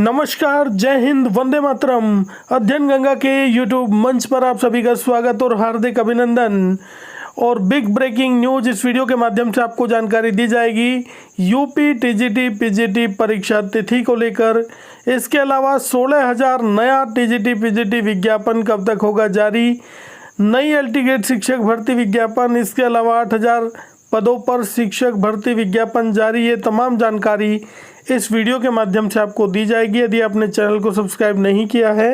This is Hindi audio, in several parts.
नमस्कार, जय हिंद, वंदे मातरम। अध्ययन गंगा के यूट्यूब मंच पर आप सभी का स्वागत और हार्दिक अभिनंदन। और बिग ब्रेकिंग न्यूज इस वीडियो के माध्यम से आपको जानकारी दी जाएगी यूपी टीजीटी पीजीटी परीक्षा तिथि को लेकर। इसके अलावा 16,000 नया टीजीटी पीजीटी विज्ञापन कब तक होगा जारी, नई एलटी ग्रेड शिक्षक भर्ती विज्ञापन, इसके अलावा 8,000 पदों पर शिक्षक भर्ती विज्ञापन जारी। ये तमाम जानकारी इस वीडियो के माध्यम से आपको दी जाएगी। यदि आपने चैनल को सब्सक्राइब नहीं किया है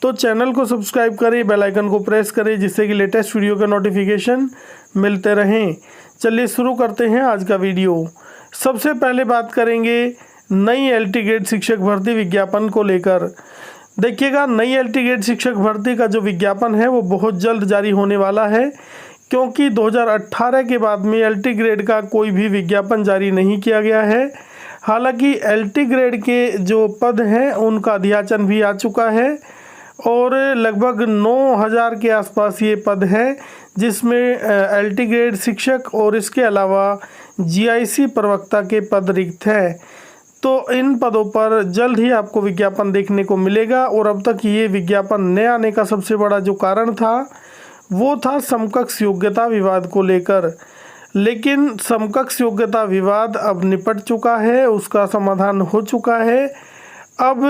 तो चैनल को सब्सक्राइब करें, बेल आइकन को प्रेस करें, जिससे कि लेटेस्ट वीडियो के नोटिफिकेशन मिलते रहें। चलिए शुरू करते हैं आज का वीडियो। सबसे पहले बात करेंगे नई एलटी ग्रेड शिक्षक भर्ती विज्ञापन को लेकर। देखिएगा, नई एलटी ग्रेड शिक्षक भर्ती का जो विज्ञापन है वो बहुत जल्द जारी होने वाला है, क्योंकि 2018 के बाद में एलटी ग्रेड का कोई भी विज्ञापन जारी नहीं किया गया है। हालांकि एलटी ग्रेड के जो पद हैं उनका अध्याचन भी आ चुका है और लगभग 9,000 के आसपास ये पद हैं, जिसमें एलटी ग्रेड शिक्षक और इसके अलावा जीआईसी प्रवक्ता के पद रिक्त हैं। तो इन पदों पर जल्द ही आपको विज्ञापन देखने को मिलेगा। और अब तक ये विज्ञापन न आने का सबसे बड़ा जो कारण था वो था समकक्ष योग्यता विवाद को लेकर, लेकिन समकक्ष योग्यता विवाद अब निपट चुका है, उसका समाधान हो चुका है। अब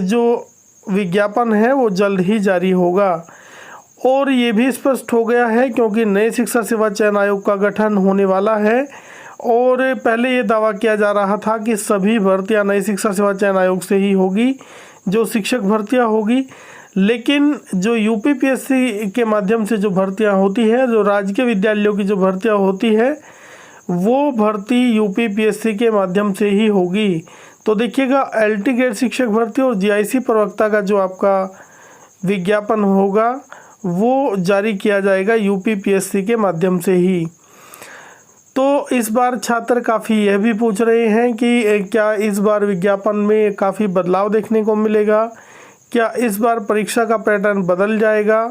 जो विज्ञापन है वो जल्द ही जारी होगा। और ये भी स्पष्ट हो गया है क्योंकि नए शिक्षा सेवा चयन आयोग का गठन होने वाला है। और पहले ये दावा किया जा रहा था कि सभी भर्तियां नई शिक्षा सेवा चयन आयोग से ही होगी, जो शिक्षक भर्तियां होगी। लेकिन जो यूपीपीएससी के माध्यम से जो भर्तियां होती है, जो राजकीय विद्यालयों की जो भर्तियां होती है, वो भर्ती यूपीपीएससी के माध्यम से ही होगी। तो देखिएगा, एलटी ग्रेड शिक्षक भर्ती और जीआईसी प्रवक्ता का जो आपका विज्ञापन होगा वो जारी किया जाएगा यूपीपीएससी के माध्यम से ही। तो इस बार छात्र काफ़ी यह भी पूछ रहे हैं कि क्या इस बार विज्ञापन में काफ़ी बदलाव देखने को मिलेगा, क्या इस बार परीक्षा का पैटर्न बदल जाएगा,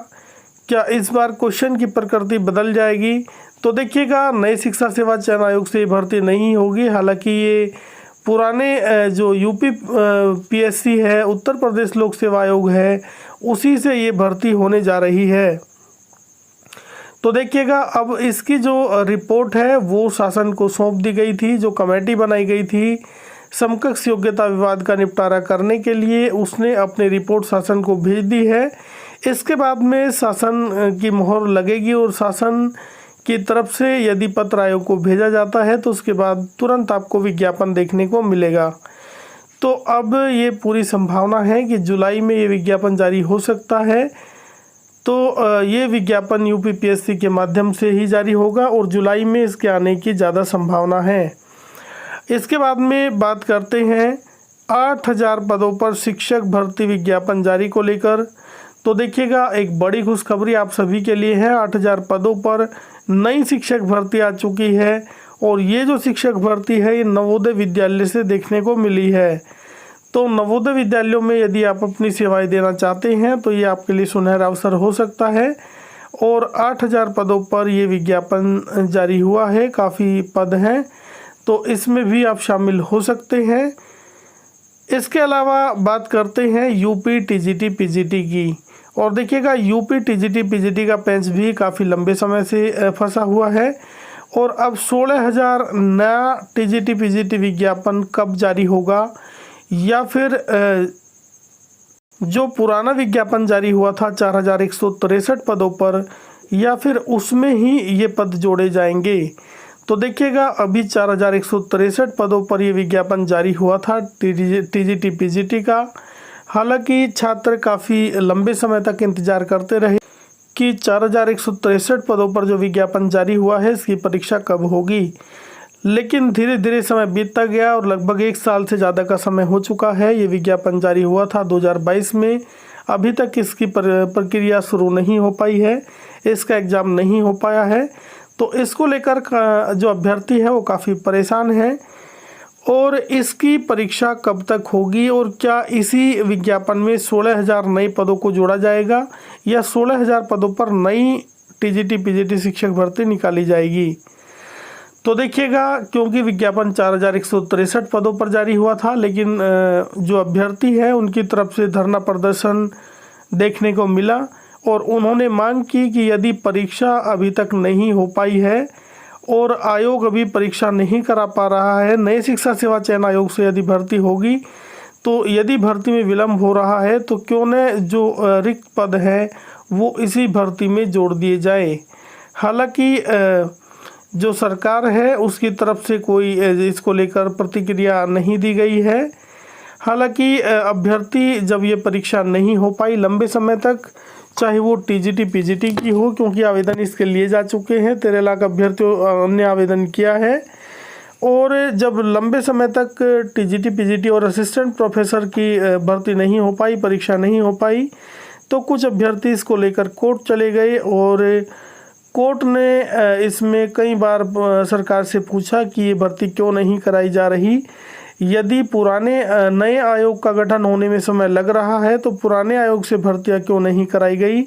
क्या इस बार क्वेश्चन की प्रकृति बदल जाएगी। तो देखिएगा, नई शिक्षा सेवा चयन आयोग से भर्ती नहीं होगी। हालांकि ये पुराने जो यूपी पीएससी है, उत्तर प्रदेश लोक सेवा आयोग है, उसी से ये भर्ती होने जा रही है। तो देखिएगा, अब इसकी जो रिपोर्ट है वो शासन को सौंप दी गई थी। जो कमेटी बनाई गई थी समकक्ष योग्यता विवाद का निपटारा करने के लिए, उसने अपनी रिपोर्ट शासन को भेज दी है। इसके बाद में शासन की मोहर लगेगी और शासन की तरफ से यदि पत्र आयोग को भेजा जाता है तो उसके बाद तुरंत आपको विज्ञापन देखने को मिलेगा। तो अब ये पूरी संभावना है कि जुलाई में ये विज्ञापन जारी हो सकता है। तो ये विज्ञापन यूपीपीएससी के माध्यम से ही जारी होगा और जुलाई में इसके आने की ज़्यादा संभावना है। इसके बाद में बात करते हैं 8,000 पदों पर शिक्षक भर्ती विज्ञापन जारी को लेकर। तो देखिएगा, एक बड़ी खुशखबरी आप सभी के लिए है। 8,000 पदों पर नई शिक्षक भर्ती आ चुकी है और ये जो शिक्षक भर्ती है ये नवोदय विद्यालय से देखने को मिली है। तो नवोदय विद्यालयों में यदि आप अपनी सेवाएं देना चाहते हैं तो ये आपके लिए सुनहरा अवसर हो सकता है। और 8,000 पदों पर ये विज्ञापन जारी हुआ है, काफ़ी पद हैं, तो इसमें भी आप शामिल हो सकते हैं। इसके अलावा बात करते हैं यूपी टीजीटी पीजीटी की। और देखिएगा, यूपी टीजीटी पीजीटी का पेंच भी काफ़ी लंबे समय से फंसा हुआ है। और अब 16,000 नया टीजीटी पीजीटी विज्ञापन कब जारी होगा, या फिर जो पुराना विज्ञापन जारी हुआ था 4,163 पदों पर, या फिर उसमें ही ये पद जोड़े जाएंगे। तो देखिएगा, अभी 4,163 पदों पर ये विज्ञापन जारी हुआ था टीजीटी पीजीटी का। हालांकि छात्र काफ़ी लंबे समय तक इंतजार करते रहे कि 4,163 पदों पर जो विज्ञापन जारी हुआ है इसकी परीक्षा कब होगी। लेकिन धीरे धीरे समय बीतता गया और लगभग 1 साल से ज़्यादा का समय हो चुका है। ये विज्ञापन जारी हुआ था 2022 में। अभी तक इसकी प्रक्रिया शुरू नहीं हो पाई है, इसका एग्ज़ाम नहीं हो पाया है। तो इसको लेकर जो अभ्यर्थी है वो काफ़ी परेशान है। और इसकी परीक्षा कब तक होगी और क्या इसी विज्ञापन में 16,000 नए पदों को जोड़ा जाएगा या 16,000 पदों पर नई टीजीटी पीजीटी शिक्षक भर्ती निकाली जाएगी। तो देखिएगा, क्योंकि विज्ञापन 4163 पदों पर जारी हुआ था, लेकिन जो अभ्यर्थी है उनकी तरफ से धरना प्रदर्शन देखने को मिला और उन्होंने मांग की कि यदि परीक्षा अभी तक नहीं हो पाई है और आयोग अभी परीक्षा नहीं करा पा रहा है, नए शिक्षा सेवा चयन आयोग से यदि भर्ती होगी, तो यदि भर्ती में विलम्ब हो रहा है तो क्यों न जो रिक्त पद है वो इसी भर्ती में जोड़ दिए जाए। हालांकि जो सरकार है उसकी तरफ से कोई इसको लेकर प्रतिक्रिया नहीं दी गई है। हालांकि अभ्यर्थी जब ये परीक्षा नहीं हो पाई लंबे समय तक, चाहे वो टीजीटी पीजीटी की हो, क्योंकि आवेदन इसके लिए जा चुके हैं, 13 लाख अभ्यर्थियों ने आवेदन किया है, और जब लंबे समय तक टीजीटी पीजीटी और असिस्टेंट प्रोफेसर की भर्ती नहीं हो पाई, परीक्षा नहीं हो पाई, तो कुछ अभ्यर्थी इसको लेकर कोर्ट चले गए और कोर्ट ने इसमें कई बार सरकार से पूछा कि ये भर्ती क्यों नहीं कराई जा रही। यदि पुराने नए आयोग का गठन होने में समय लग रहा है तो पुराने आयोग से भर्तियां क्यों नहीं कराई गई।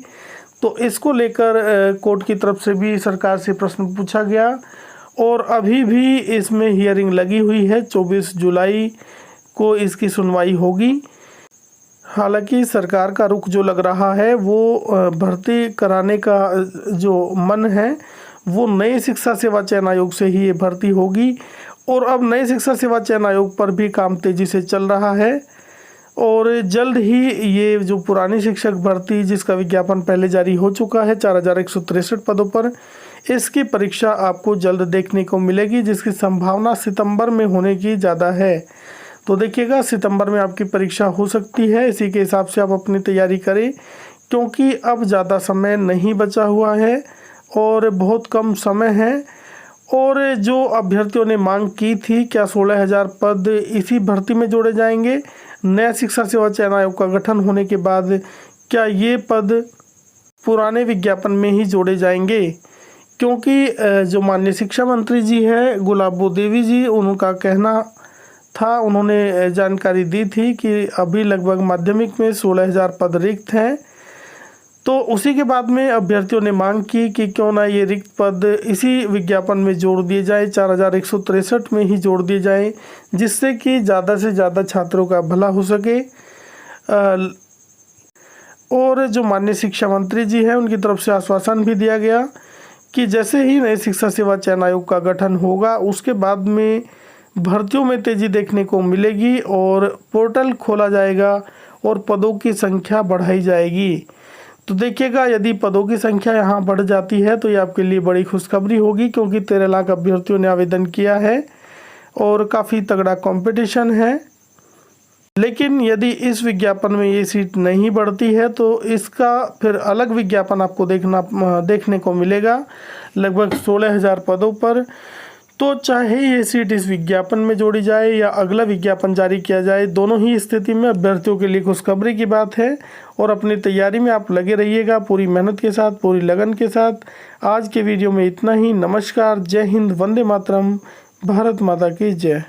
तो इसको लेकर कोर्ट की तरफ से भी सरकार से प्रश्न पूछा गया और अभी भी इसमें हियरिंग लगी हुई है। 24 जुलाई को इसकी सुनवाई होगी। हालांकि सरकार का रुख जो लग रहा है वो भर्ती कराने का जो मन है वो नई शिक्षा सेवा चयन आयोग से ही ये भर्ती होगी और अब नए शिक्षा सेवा चयन आयोग पर भी काम तेजी से चल रहा है और जल्द ही ये जो पुरानी शिक्षक भर्ती जिसका विज्ञापन पहले जारी हो चुका है 4163 पदों पर, इसकी परीक्षा आपको जल्द देखने को मिलेगी, जिसकी संभावना सितंबर में होने की ज़्यादा है। तो देखिएगा, सितंबर में आपकी परीक्षा हो सकती है। इसी के हिसाब से आप अपनी तैयारी करें, क्योंकि अब ज़्यादा समय नहीं बचा हुआ है और बहुत कम समय है। और जो अभ्यर्थियों ने मांग की थी, क्या 16,000 पद इसी भर्ती में जोड़े जाएंगे? नया शिक्षा सेवा चयन आयोग का गठन होने के बाद क्या ये पद पुराने विज्ञापन में ही जोड़े जाएंगे? क्योंकि जो माननीय शिक्षा मंत्री जी है गुलाबो देवी जी, उनका कहना था, उन्होंने जानकारी दी थी कि अभी लगभग माध्यमिक में 16,000 पद रिक्त हैं। तो उसी के बाद में अभ्यर्थियों ने मांग की कि क्यों ना ये रिक्त पद इसी विज्ञापन में जोड़ दिए जाए, 4163 में ही जोड़ दिए जाए, जिससे कि ज़्यादा से ज़्यादा छात्रों का भला हो सके। और जो माननीय शिक्षा मंत्री जी हैं उनकी तरफ से आश्वासन भी दिया गया कि जैसे ही नई शिक्षा सेवा चयन आयोग का गठन होगा उसके बाद में भर्तियों में तेज़ी देखने को मिलेगी और पोर्टल खोला जाएगा और पदों की संख्या बढ़ाई जाएगी। तो देखिएगा, यदि पदों की संख्या यहाँ बढ़ जाती है तो ये आपके लिए बड़ी खुशखबरी होगी, क्योंकि 13 लाख अभ्यर्थियों ने आवेदन किया है और काफ़ी तगड़ा कंपटीशन है। लेकिन यदि इस विज्ञापन में ये सीट नहीं बढ़ती है तो इसका फिर अलग विज्ञापन आपको देखने को मिलेगा लगभग 16,000 पदों पर। तो चाहे ये सीट इस विज्ञापन में जोड़ी जाए या अगला विज्ञापन जारी किया जाए, दोनों ही स्थिति में अभ्यर्थियों के लिए खुशखबरी की बात है। और अपनी तैयारी में आप लगे रहिएगा पूरी मेहनत के साथ, पूरी लगन के साथ। आज के वीडियो में इतना ही। नमस्कार, जय हिंद, वंदे मातरम, भारत माता की जय।